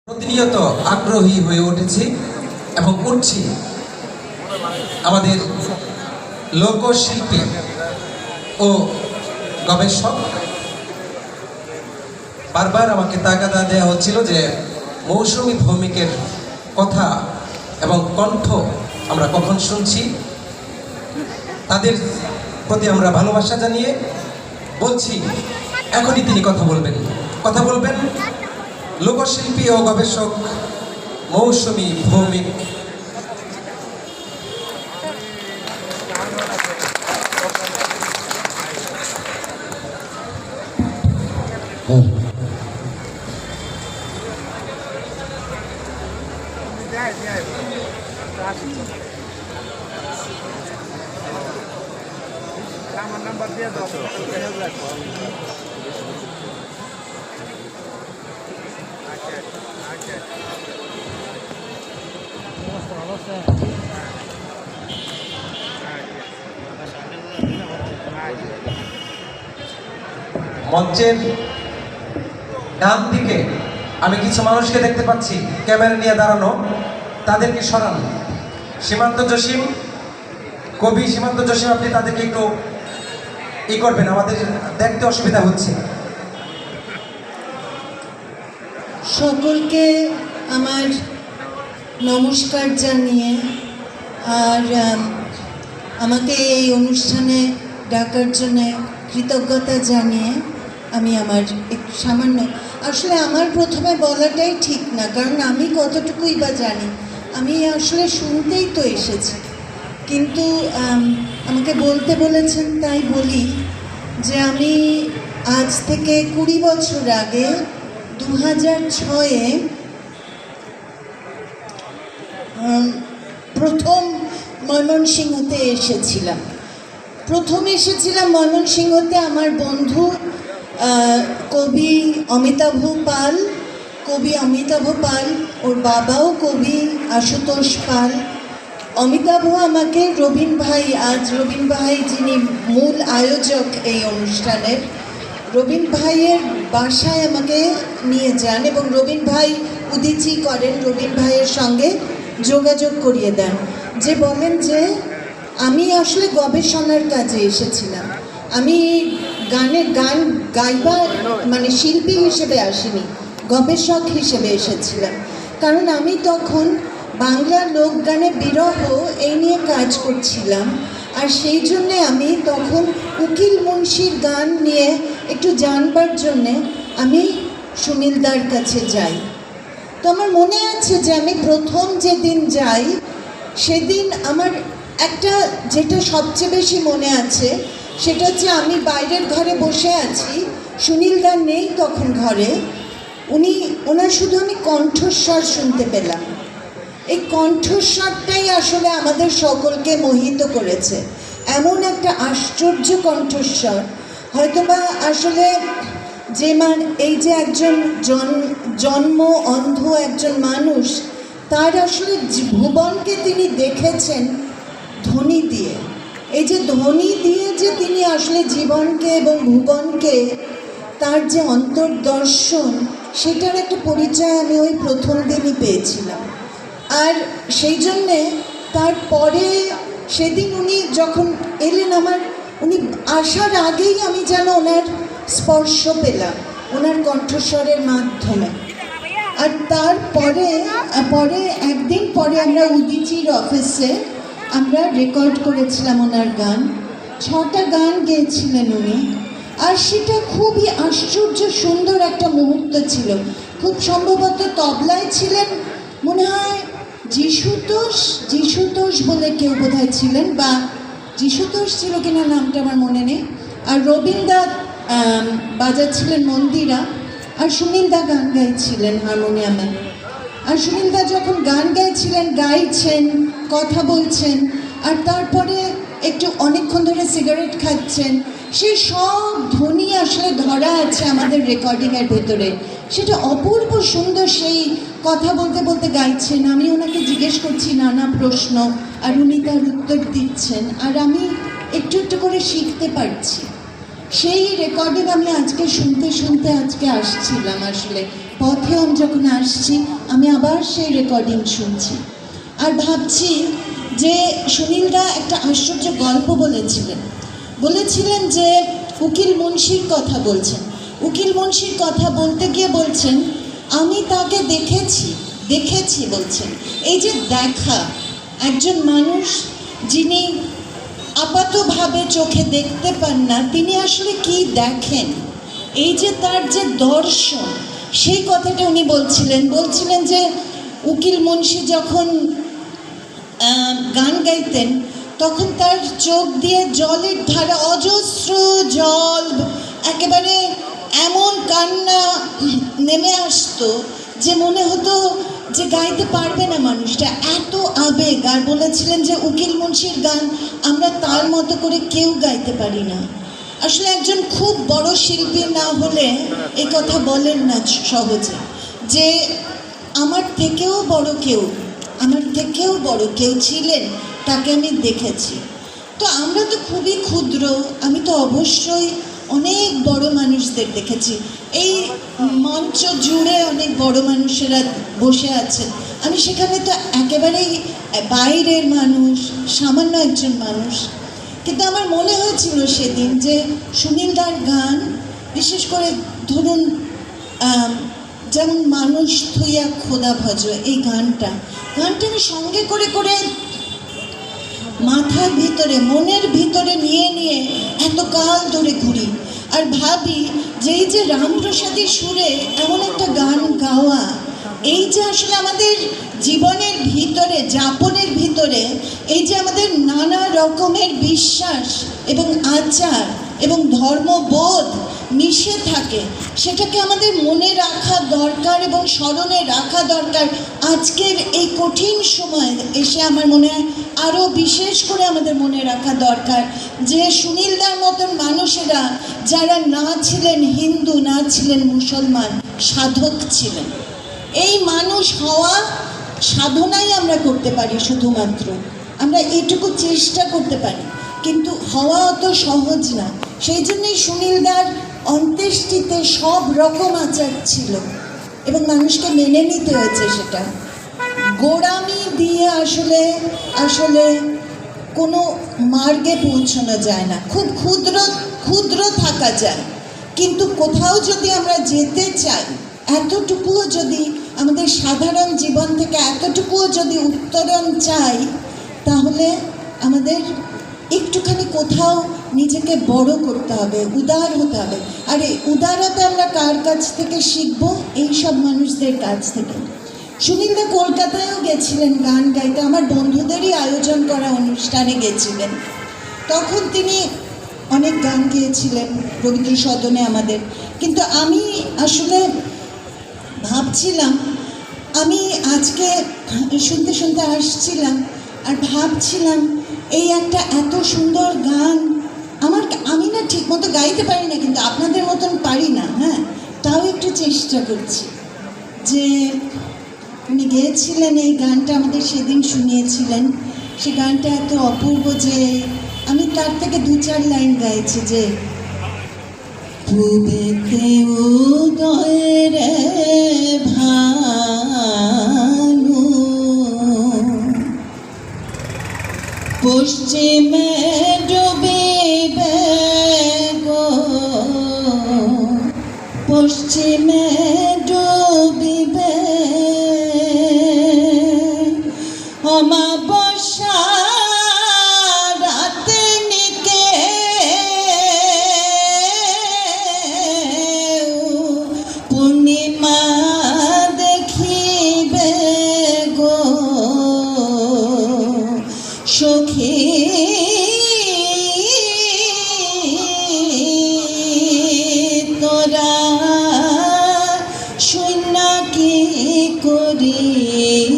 প্রতিনিয়ত আগ্রহী হয়ে উঠেছি এবং উঠছি আমাদের লোকশিল্পী ও গবেষক। বারবার আমাকে তাগাদা দেওয়া হচ্ছিল যে মৌসুমী ভৌমিকের কথা এবং কণ্ঠ আমরা কখন শুনছি। তাদের প্রতি আমরা ভালোবাসা জানিয়ে বলছি এখনই তিনি কথা বলবেন লোকশিল্পী ও গবেষক মৌসুমী ভৌমিক। নাম্বার দিয়ে দাও। মঞ্চের ডান দিকে আমি কিছু মানুষকে দেখতে পাচ্ছি ক্যামেরা নিয়ে দাঁড়ানো, তাদেরকে সরান। সীমান্ত জসিম, কবি সীমান্ত জসিম, আপনি তাদেরকে একটু করবেন, আমাদের দেখতে অসুবিধা হচ্ছে। সকলকে আমার নমস্কার জানিয়ে আর আমাকে এই অনুষ্ঠানে ডাকার জন্য কৃতজ্ঞতা জানিয়ে আমি আমার সামান্য, আসলে আমার প্রথমে বলাটাই ঠিক না, কারণ আমি কতটুকুই বা জানি। আমি আসলে শুনতেই তো এসেছি, কিন্তু আমাকে বলতে বলেছেন তাই বলি যে আমি আজ থেকে 20 বছর আগে 2006-এ প্রথম ময়মনসিংহতে এসেছিলাম। ময়মনসিংহতে আমার বন্ধু কবি অমিতাভ পাল, ওর বাবাও কবি আশুতোষ পাল। অমিতাভ আমাকে রবীন ভাই যিনি মূল আয়োজক এই অনুষ্ঠানের, রবীন ভাইয়ের বাসায় আমাকে নিয়ে যান এবং রবীন ভাই উদিচি করেন, রবীন ভাইয়ের সঙ্গে যোগাযোগ করিয়ে দেন, যে বলেন যে আমি আসলে গবেষণার কাজে এসেছিলাম, আমি গান গাইবার মানে শিল্পী হিসেবে আসিনি, গবেষক হিসেবে এসেছিলাম। কারণ আমি তখন বাংলা লোকগানে বিরহ এই নিয়ে কাজ করছিলাম, আর সেই জন্যে আমি তখন উকিল মুন্সির গান নিয়ে একটু জানবার জন্যে আমি সুনীলদার কাছে যাই। তো আমার মনে আছে যে আমি প্রথম যেদিন যাই সেদিন আমার একটা যেটা সবচেয়ে বেশি মনে আছে সেটা হচ্ছে আমি বাইরের ঘরে বসে আছি, সুনীলদা নেই তখন ঘরে, ওনার শুধু আমি কণ্ঠস্বর শুনতে পেলাম। এই কণ্ঠস্বরটাই আসলে আমাদের সকলকে মোহিত করেছে, এমন একটা আশ্চর্য কণ্ঠস্বর। হয়তোবা আসলে এই যে একজন জন্ম অন্ধ একজন মানুষ, তার আসলে ভুবনকে তিনি দেখেছেন ধ্বনি দিয়ে। এই যে ধ্বনি দিয়ে যে তিনি আসলে জীবনকে এবং ভুবনকে, তার যে অন্তর্দর্শন, সেটার একটা পরিচয় আমি ওই প্রথম দিনই পেয়েছিলাম। আর সেই জন্যে তারপরে সেদিন উনি যখন এলেন, উনি আসার আগেই আমি যেন ওনার স্পর্শ পেলাম ওনার কণ্ঠস্বরের মাধ্যমে। আর তারপরে একদিন পরে আমরা উদিচির অফিসে আমরা রেকর্ড করেছিলাম ওনার গান, 6টা গান গেয়েছিলেন উনি। আর সেটা খুবই আশ্চর্য সুন্দর একটা মুহূর্ত ছিল। খুব সম্ভবত তবলায় ছিলেন মনে হয় যিশুতোষ বলে কেউ বোধহয় ছিলেন, বা যিশুতোষ ছিল কিনা নামটা আমার মনে নেই। আর রবীন্দা বাজাচ্ছিলেন মন্দিরা, আর সুনীলদা গান গাইছিলেন হারমোনিয়ামে। আর সুনীলদা যখন গান গাইছেন, কথা বলছেন, আর তারপরে একটু অনেকক্ষণ ধরে সিগারেট খাচ্ছেন, সেই সব ধ্বনি আসলে ধরা আছে আমাদের রেকর্ডিংয়ের ভেতরে। সেটা অপূর্ব সুন্দর, সেই কথা বলতে বলতে গাইছেন, আমি ওনাকে জিজ্ঞেস করছি নানা প্রশ্ন, আর উনি তার উত্তর দিচ্ছেন, আর আমি একটু একটু করে শিখতে পারছি। সেই রেকর্ডিং আমি আজকে শুনতে আজকে আসছিলাম আসলে পথে আমি যখন আসছি আমি আবার সেই রেকর্ডিং শুনছি আর ভাবছি যে সুনীলদা একটা আশ্চর্য গল্প বলেছিলেন যে উকিল মুন্সির কথা বলছেন। উকিল মুন্সির কথা বলতে গিয়ে বলছেন আমি তাকে দেখেছি বলছেন। এই যে দেখা, একজন মানুষ যিনি আপাতভাবে চোখে দেখতে পান না, তিনি আসলে কি দেখেন, এই যে তার যে দর্শন, সেই কথাটা উনি বলছিলেন যে উকিল মুন্সি যখন গান গাইতেন তখন তার চোখ দিয়ে জলের ধারা, অজস্র জল, একেবারে এমন কান্না নেমে আসতো যে মনে হতো যে গাইতে পারবে না মানুষটা, এত আবেগ। আর বলেছিলেন যে উকিল মুন্সির গান আমরা তার মতো করে কেউ গাইতে পারি না। আসলে একজন খুব বড় শিল্পী না হলে এই কথা বলেন না সহজে, যে আমার থেকেও বড় কেউ ছিলেন, তাকে আমি দেখেছি। তো আমরা তো খুবই ক্ষুদ্র, আমি তো অবশ্যই অনেক বড় মানুষদের দেখেছি। এই মঞ্চ জুড়ে অনেক বড় মানুষেরা বসে আছেন, আমি সেখানে তো একেবারেই বাইরের মানুষ, সামান্য একজন মানুষ। কিন্তু আমার মনে হয়েছিল সেদিন যে সুনীলদার গান, বিশেষ করে ধরুন যেমন মানুষ থুইয়া খোদা ভজ, এই গানটা আমি সঙ্গে করে মাথার ভিতরে, মনের ভিতরে নিয়ে এত কাল ধরে ঘুরি আর ভাবি যে এই যে রামপ্রসাদের সুরে এমন একটা গান গাওয়া, এই যে আসলে আমাদের জীবনের ভিতরে, যাপনের ভিতরে এই যে আমাদের নানা রকমের বিশ্বাস এবং আচার এবং ধর্মবোধ মিশে থাকে, সেটাকে আমাদের মনে রাখা দরকার এবং স্মরণে রাখা দরকার। আজকের এই কঠিন সময়ে এসে আমার মনে হয় আরও বিশেষ করে আমাদের মনে রাখা দরকার যে সুনীলদার মতন মানুষেরা, যারা না ছিলেন হিন্দু, না ছিলেন মুসলমান, সাধক ছিলেন। এই মানুষ হওয়া সাধনাই আমরা করতে পারি, শুধুমাত্র আমরা এইটুকু চেষ্টা করতে পারি, কিন্তু হওয়া অত সহজ না। সেই জন্যই সুনীলদার অন্ত্যেষ্টিতে সব রকম আচার ছিল এবং মানুষকে মেনে নিতে হয়েছে। সেটা গোড়ামি দিয়ে আসলে কোনো মার্গে পৌঁছানো যায় না। খুব ক্ষুদ্র থাকা যায়, কিন্তু কোথাও যদি আমরা যেতে চাই, এতটুকুও যদি আমাদের সাধারণ জীবন থেকে এতটুকুও যদি উত্তরণ চাই, তাহলে আমাদের একটুখানি কোথাও নিজেকে বড় করতে হবে, উদার হতে হবে। আর এই উদারতা আমরা কার কাছ থেকে শিখব? এই সব মানুষদের কাছ থেকে। সুনীলদা কলকাতায়ও গেছিলেন গান গাইতে, আমার বন্ধুদেরই আয়োজন করা অনুষ্ঠানে গেছিলেন। তখন তিনি অনেক গান গেয়েছিলেন রবীন্দ্র সদনে আমাদের। কিন্তু আমি আসলে ভাবছিলাম, আমি আজকে শুনতে আসছিলাম আর ভাবছিলাম এই একটা এত সুন্দর গান আমি না ঠিক মতো গাইতে পারি না, কিন্তু আপনাদের মতন পারি না, হ্যাঁ, তাও একটু চেষ্টা করছি। যে উনি গেয়েছিলেন এই গানটা, আমাদের সেদিন শুনিয়েছিলেন, সে গানটা এত অপূর্ব যে আমি তার থেকে 2-4 লাইন গাইছি। যে পূবেতে উদয়ের ভানু, পশ্চিমে ডুবিবে গো, পশ্চিমে ডুবিবে, অমাবস্যা রাতে নিকে পূর্ণিমা দেখিবে গো, সখী তোরা শূন্য কি করিবে,